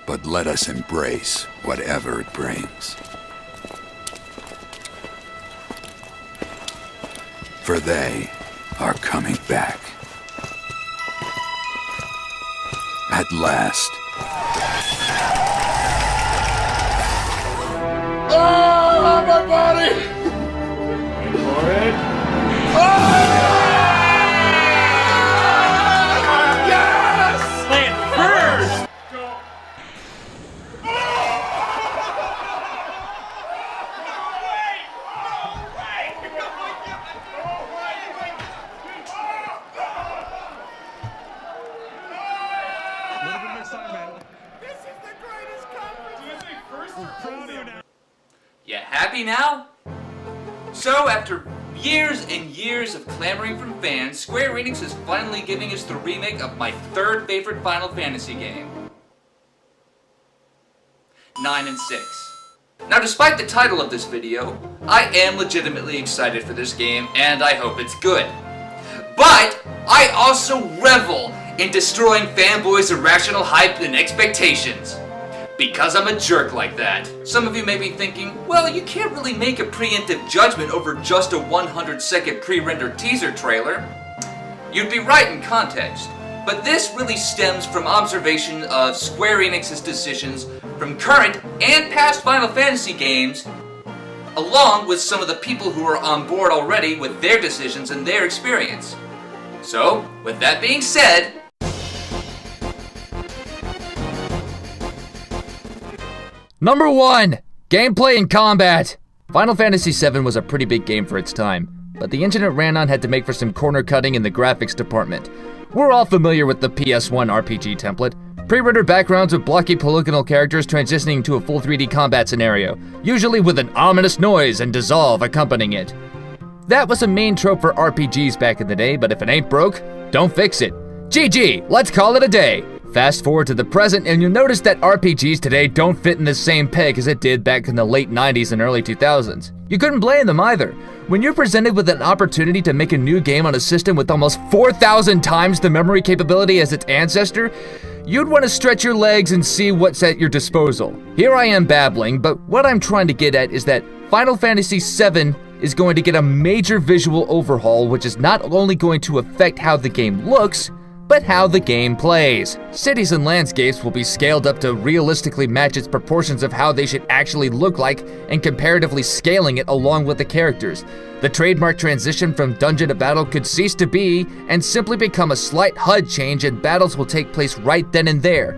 but let us embrace whatever it brings. For they are coming back. At last. Oh, my body! Wait for it. Oh! Yes! Land first! Go. You happy now? So, after years and years of clamoring from fans, Square Enix is finally giving us the remake of my third favorite Final Fantasy game, 9 and 6. Now, despite the title of this video, I am legitimately excited for this game, and I hope it's good. But, I also revel in destroying fanboys' irrational hype and expectations. Because I'm a jerk like that. Some of you may be thinking, well, you can't really make a preemptive judgment over just a 100-second pre-rendered teaser trailer. You'd be right in context, but this really stems from observation of Square Enix's decisions from current and past Final Fantasy games, along with some of the people who are on board already with their decisions and their experience. So, with that being said, Number 1! Gameplay and combat! Final Fantasy VII was a pretty big game for its time, but the engine it ran on had to make for some corner cutting in the graphics department. We're all familiar with the PS1 RPG template, pre-rendered backgrounds with blocky polygonal characters transitioning to a full 3D combat scenario, usually with an ominous noise and dissolve accompanying it. That was a main trope for RPGs back in the day, but if it ain't broke, don't fix it. GG, let's call it a day. Fast forward to the present and you'll notice that RPGs today don't fit in the same peg as it did back in the late 90s and early 2000s. You couldn't blame them either. When you're presented with an opportunity to make a new game on a system with almost 4,000 times the memory capability as its ancestor, you'd want to stretch your legs and see what's at your disposal. Here I am babbling, but what I'm trying to get at is that Final Fantasy VII is going to get a major visual overhaul, which is not only going to affect how the game looks, but how the game plays. Cities and landscapes will be scaled up to realistically match its proportions of how they should actually look like and comparatively scaling it along with the characters. The trademark transition from dungeon to battle could cease to be and simply become a slight HUD change, and battles will take place right then and there.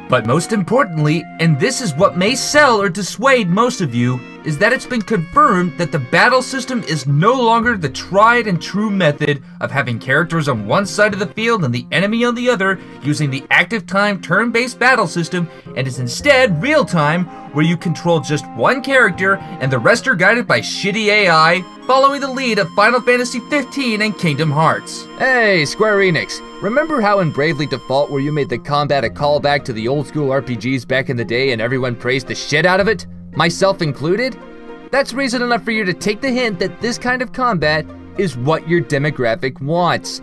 But most importantly, and this is what may sell or dissuade most of you, is that it's been confirmed that the battle system is no longer the tried and true method of having characters on one side of the field and the enemy on the other using the active time turn-based battle system, and is instead real-time where you control just one character and the rest are guided by shitty AI, following the lead of Final Fantasy XV and Kingdom Hearts. Hey, Square Enix, remember how in Bravely Default where you made the combat a callback to the old school RPGs back in the day and everyone praised the shit out of it? Myself included? That's reason enough for you to take the hint that this kind of combat is what your demographic wants.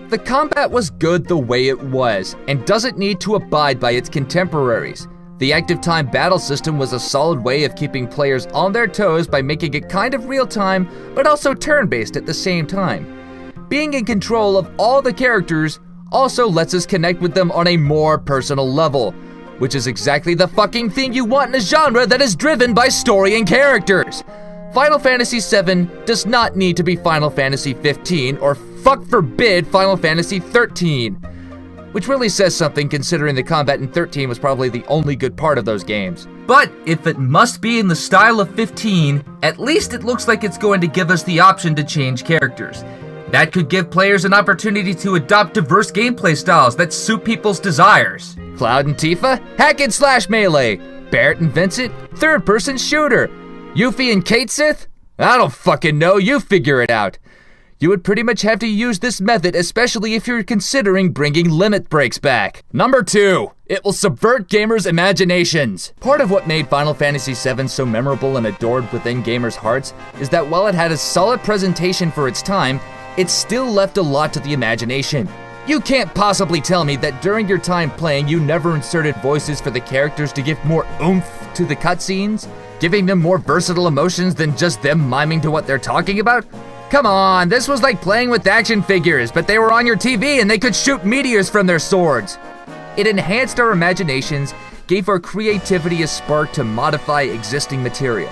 The combat was good the way it was, and doesn't need to abide by its contemporaries. The active time battle system was a solid way of keeping players on their toes by making it kind of real time, but also turn-based at the same time. Being in control of all the characters also lets us connect with them on a more personal level, which is exactly the fucking thing you want in a genre that is driven by story and characters. Final Fantasy VII does not need to be Final Fantasy XV or fuck forbid Final Fantasy XIII. Which really says something considering the combat in 13 was probably the only good part of those games. But if it must be in the style of 15, at least it looks like it's going to give us the option to change characters. That could give players an opportunity to adopt diverse gameplay styles that suit people's desires. Cloud and Tifa, hack and slash melee. Barrett and Vincent, third-person shooter. Yuffie and Kate Sith? I don't fucking know, you figure it out. You would pretty much have to use this method, especially if you're considering bringing limit breaks back. Number 2, it will subvert gamers' imaginations. Part of what made Final Fantasy VII so memorable and adored within gamers' hearts is that while it had a solid presentation for its time, it still left a lot to the imagination. You can't possibly tell me that during your time playing you never inserted voices for the characters to give more oomph to the cutscenes? Giving them more versatile emotions than just them miming to what they're talking about? Come on, this was like playing with action figures, but they were on your TV and they could shoot meteors from their swords. It enhanced our imaginations, gave our creativity a spark to modify existing material.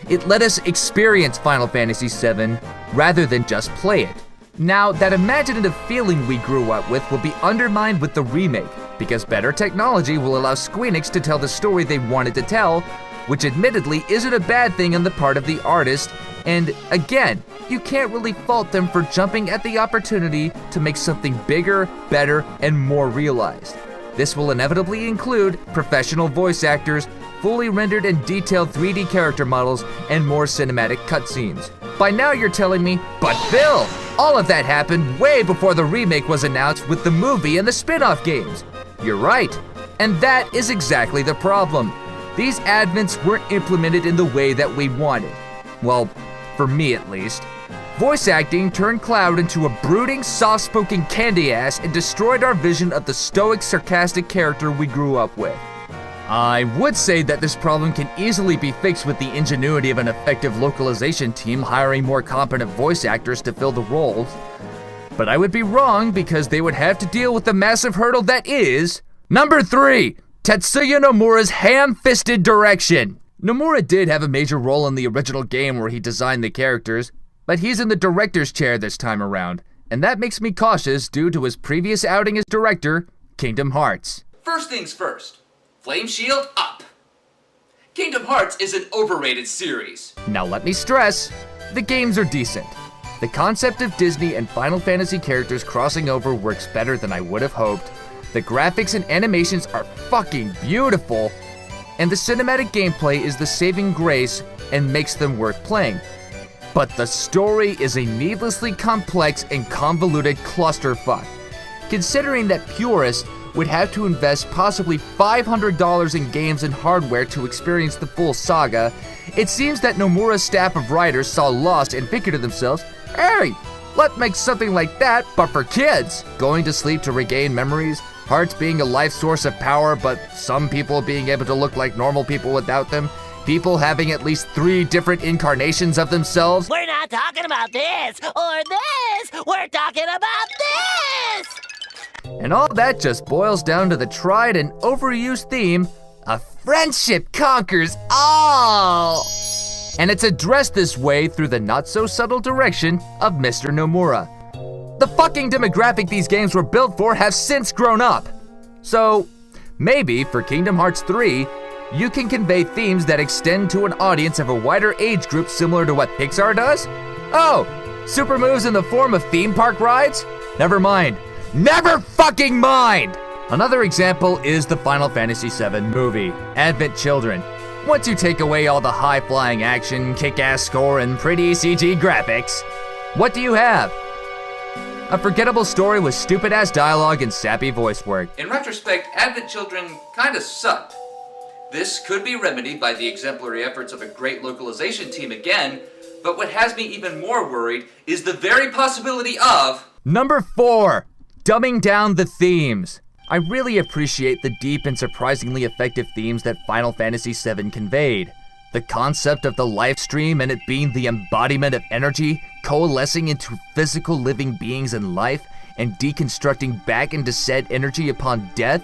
It let us experience Final Fantasy VII rather than just play it. Now, that imaginative feeling we grew up with will be undermined with the remake, because better technology will allow Squeenix to tell the story they wanted to tell, which admittedly isn't a bad thing on the part of the artist, and again, you can't really fault them for jumping at the opportunity to make something bigger, better, and more realized. This will inevitably include professional voice actors, fully rendered and detailed 3D character models, and more cinematic cutscenes. By now you're telling me, but Bill, all of that happened way before the remake was announced with the movie and the spin-off games. You're right, and that is exactly the problem. These advents weren't implemented in the way that we wanted. Well, for me at least. Voice acting turned Cloud into a brooding, soft-spoken candy ass and destroyed our vision of the stoic, sarcastic character we grew up with. I would say that this problem can easily be fixed with the ingenuity of an effective localization team hiring more competent voice actors to fill the roles. But I would be wrong because they would have to deal with the massive hurdle that is number 3, Tetsuya Nomura's ham-fisted direction. Nomura did have a major role in the original game where he designed the characters, but he's in the director's chair this time around, and that makes me cautious due to his previous outing as director, Kingdom Hearts. First things first, Flame Shield up. Kingdom Hearts is an overrated series. Now let me stress, the games are decent. The concept of Disney and Final Fantasy characters crossing over works better than I would have hoped. The graphics and animations are fucking beautiful, and the cinematic gameplay is the saving grace and makes them worth playing. But the story is a needlessly complex and convoluted clusterfuck. Considering that purists would have to invest possibly $500 in games and hardware to experience the full saga, it seems that Nomura's staff of writers saw Lost and figured to themselves, hey, let's make something like that, but for kids. Going to sleep to regain memories, hearts being a life source of power, but some people being able to look like normal people without them, people having at least 3 different incarnations of themselves. We're not talking about this or this. We're talking about this. And all that just boils down to the tried and overused theme of friendship conquers all. And it's addressed this way through the not-so-subtle direction of Mr. Nomura. The fucking demographic these games were built for have since grown up. So, maybe for Kingdom Hearts 3, you can convey themes that extend to an audience of a wider age group similar to what Pixar does? Oh, super moves in the form of theme park rides? Never mind. Never fucking mind! Another example is the Final Fantasy VII movie, Advent Children. Once you take away all the high-flying action, kick-ass score, and pretty CG graphics, what do you have? A forgettable story with stupid-ass dialogue and sappy voice work. In retrospect, Advent Children kinda sucked. This could be remedied by the exemplary efforts of a great localization team again, but what has me even more worried is the very possibility of... Number 4, dumbing down the themes. I really appreciate the deep and surprisingly effective themes that Final Fantasy VII conveyed. The concept of the life stream and it being the embodiment of energy, coalescing into physical living beings in life, and deconstructing back into said energy upon death.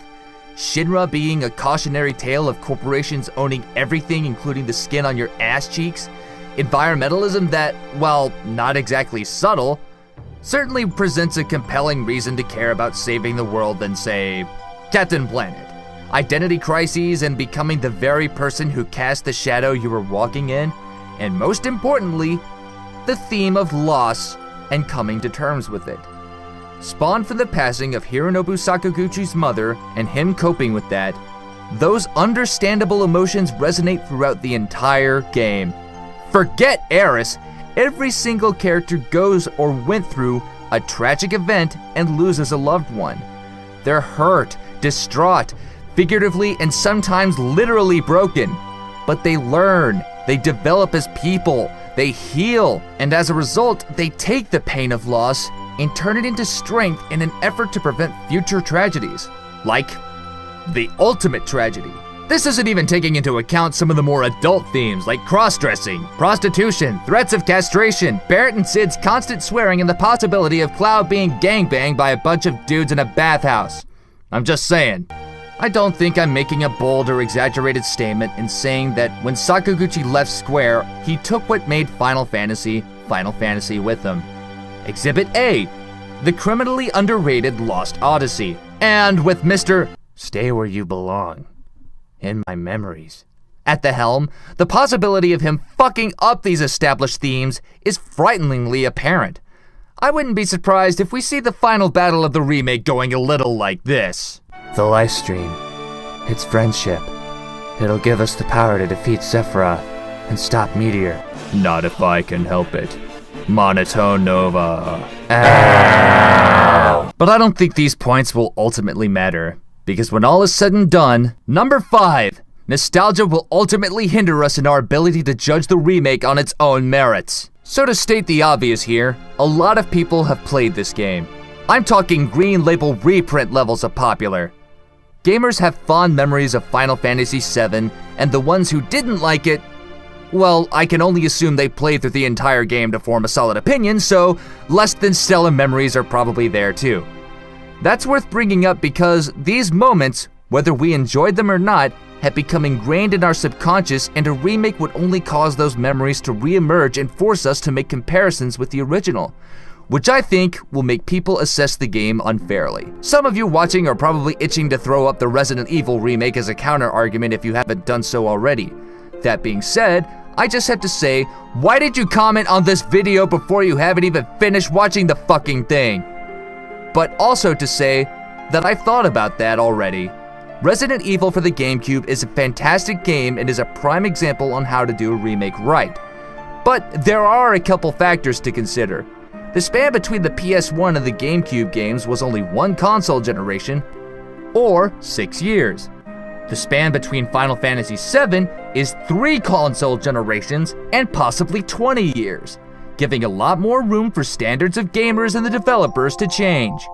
Shinra being a cautionary tale of corporations owning everything including the skin on your ass cheeks. Environmentalism that, while not exactly subtle, certainly presents a compelling reason to care about saving the world than, say, Captain Planet. Identity crises and becoming the very person who cast the shadow you were walking in, and most importantly, the theme of loss and coming to terms with it. Spawned from the passing of Hironobu Sakaguchi's mother and him coping with that, those understandable emotions resonate throughout the entire game. Forget Eris, every single character goes or went through a tragic event and loses a loved one. They're hurt, distraught, figuratively and sometimes literally broken. But they learn, they develop as people, they heal, and as a result, they take the pain of loss and turn it into strength in an effort to prevent future tragedies. Like the ultimate tragedy. This isn't even taking into account some of the more adult themes like cross-dressing, prostitution, threats of castration, Barrett and Sid's constant swearing, and the possibility of Cloud being gangbanged by a bunch of dudes in a bathhouse. I'm just saying. I don't think I'm making a bold or exaggerated statement in saying that when Sakaguchi left Square, he took what made Final Fantasy with him. Exhibit A, the criminally underrated Lost Odyssey. And with Mr. Stay Where You Belong in my memories at the helm, the possibility of him fucking up these established themes is frighteningly apparent. I wouldn't be surprised if we see the final battle of the remake going a little like this. The life stream. It's friendship. It'll give us the power to defeat Sephiroth and stop Meteor. Not if I can help it. Monotone Nova. Ow. But I don't think these points will ultimately matter, because when all is said and done, number 5, nostalgia will ultimately hinder us in our ability to judge the remake on its own merits. So to state the obvious here, a lot of people have played this game. I'm talking green label reprint levels of popular. Gamers have fond memories of Final Fantasy VII, and the ones who didn't like it, well, I can only assume they played through the entire game to form a solid opinion, so less than stellar memories are probably there too. That's worth bringing up because these moments, whether we enjoyed them or not, have become ingrained in our subconscious, and a remake would only cause those memories to re-emerge and force us to make comparisons with the original, which I think will make people assess the game unfairly. Some of you watching are probably itching to throw up the Resident Evil remake as a counter-argument if you haven't done so already. That being said, I just have to say, why did you comment on this video before you haven't even finished watching the fucking thing? But also to say that I've thought about that already. Resident Evil for the GameCube is a fantastic game and is a prime example on how to do a remake right. But there are a couple factors to consider. The span between the PS1 and the GameCube games was only one console generation, or 6 years. The span between Final Fantasy VII is 3 console generations and possibly 20 years, giving a lot more room for standards of gamers and the developers to change.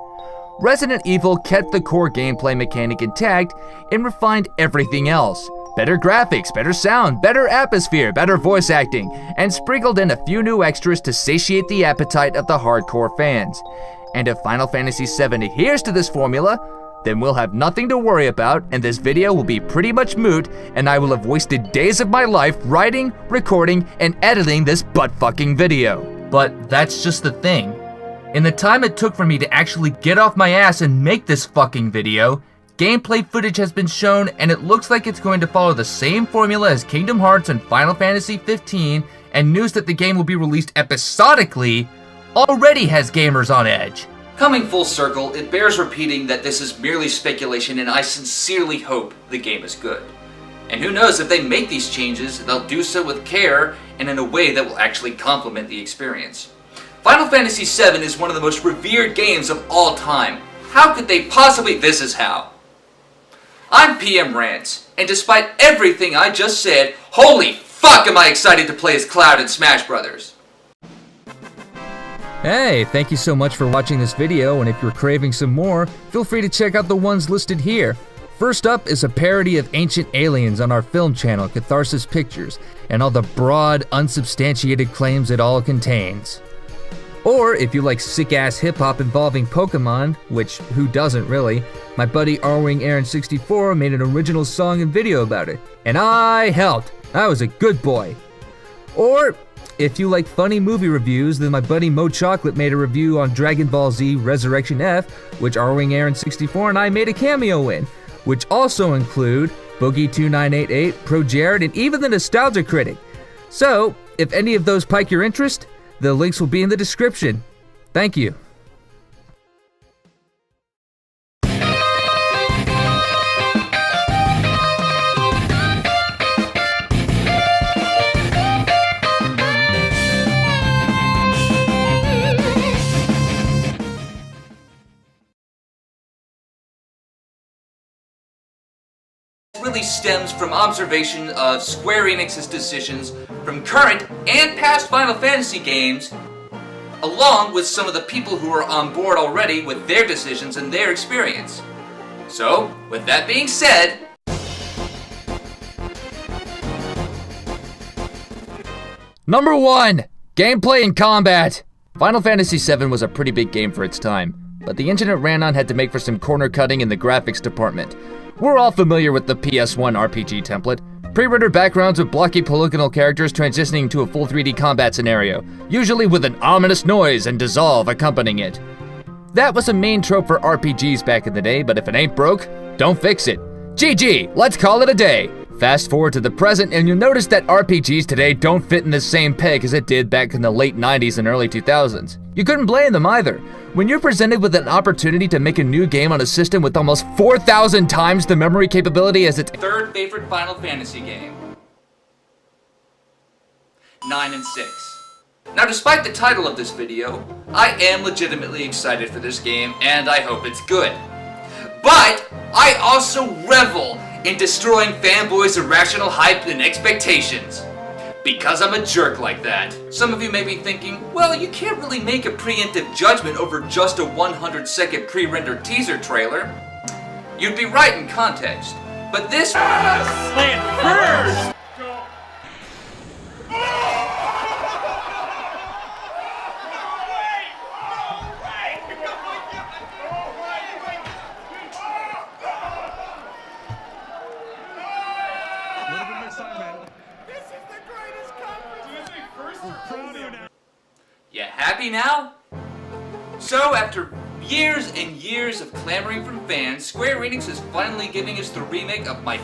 Resident Evil kept the core gameplay mechanic intact and refined everything else. Better graphics, better sound, better atmosphere, better voice acting, and sprinkled in a few new extras to satiate the appetite of the hardcore fans. And if Final Fantasy VII adheres to this formula, then we'll have nothing to worry about, and this video will be pretty much moot, and I will have wasted days of my life writing, recording, and editing this butt-fucking video. But that's just the thing. In the time it took for me to actually get off my ass and make this fucking video, gameplay footage has been shown, and it looks like it's going to follow the same formula as Kingdom Hearts and Final Fantasy XV, and news that the game will be released episodically already has gamers on edge. Coming full circle, it bears repeating that this is merely speculation, and I sincerely hope the game is good. And who knows, if they make these changes, they'll do so with care and in a way that will actually complement the experience. Final Fantasy VII is one of the most revered games of all time. How could they possibly? This is how. I'm PM Rants, and despite everything I just said, holy fuck am I excited to play as Cloud in Smash Brothers. Hey, thank you so much for watching this video, and if you're craving some more, feel free to check out the ones listed here. First up is a parody of Ancient Aliens on our film channel, Catharsis Pictures, and all the broad, unsubstantiated claims it all contains. Or, if you like sick-ass hip-hop involving Pokemon, which who doesn't really, my buddy R-Wing Aaron64 made an original song and video about it, and I helped. I was a good boy. Or, if you like funny movie reviews, then my buddy Mo Chocolate made a review on Dragon Ball Z Resurrection F, which R-Wing Aaron64 and I made a cameo in, which also include Boogie2988, Pro Jared, and even the Nostalgia Critic. So, if any of those pique your interest, the links will be in the description. Thank you. Really stems from observation of Square Enix's decisions from current and past Final Fantasy games along with some of the people who are on board already with their decisions and their experience. So, with that being said, Number 1. Gameplay and combat. Final Fantasy VII was a pretty big game for its time, but the engine it ran on had to make for some corner cutting in the graphics department. We're all familiar with the PS1 RPG template. Pre-rendered backgrounds with blocky polygonal characters transitioning to a full 3D combat scenario, usually with an ominous noise and dissolve accompanying it. That was a main trope for RPGs back in the day, but if it ain't broke, don't fix it. GG, let's call it a day. Fast forward to the present and you'll notice that RPGs today don't fit in the same peg as it did back in the late 90s and early 2000s. You couldn't blame them either. When you're presented with an opportunity to make a new game on a system with almost 4,000 times the memory capability as its third favorite Final Fantasy game. 9 and 6. Now, despite the title of this video, I am legitimately excited for this game and I hope it's good. But I also revel in destroying fanboys' irrational hype and expectations. Because I'm a jerk like that. Some of you may be thinking, well, you can't really make a preemptive judgment over just a 100-second pre-rendered teaser trailer. You'd be right in context, but this... Play it first! You happy now? So, after years and years of clamoring from fans, Square Enix is finally giving us the remake of my...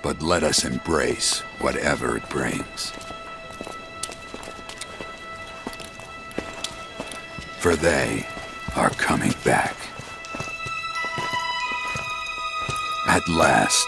But let us embrace whatever it brings. For they are coming back. At last.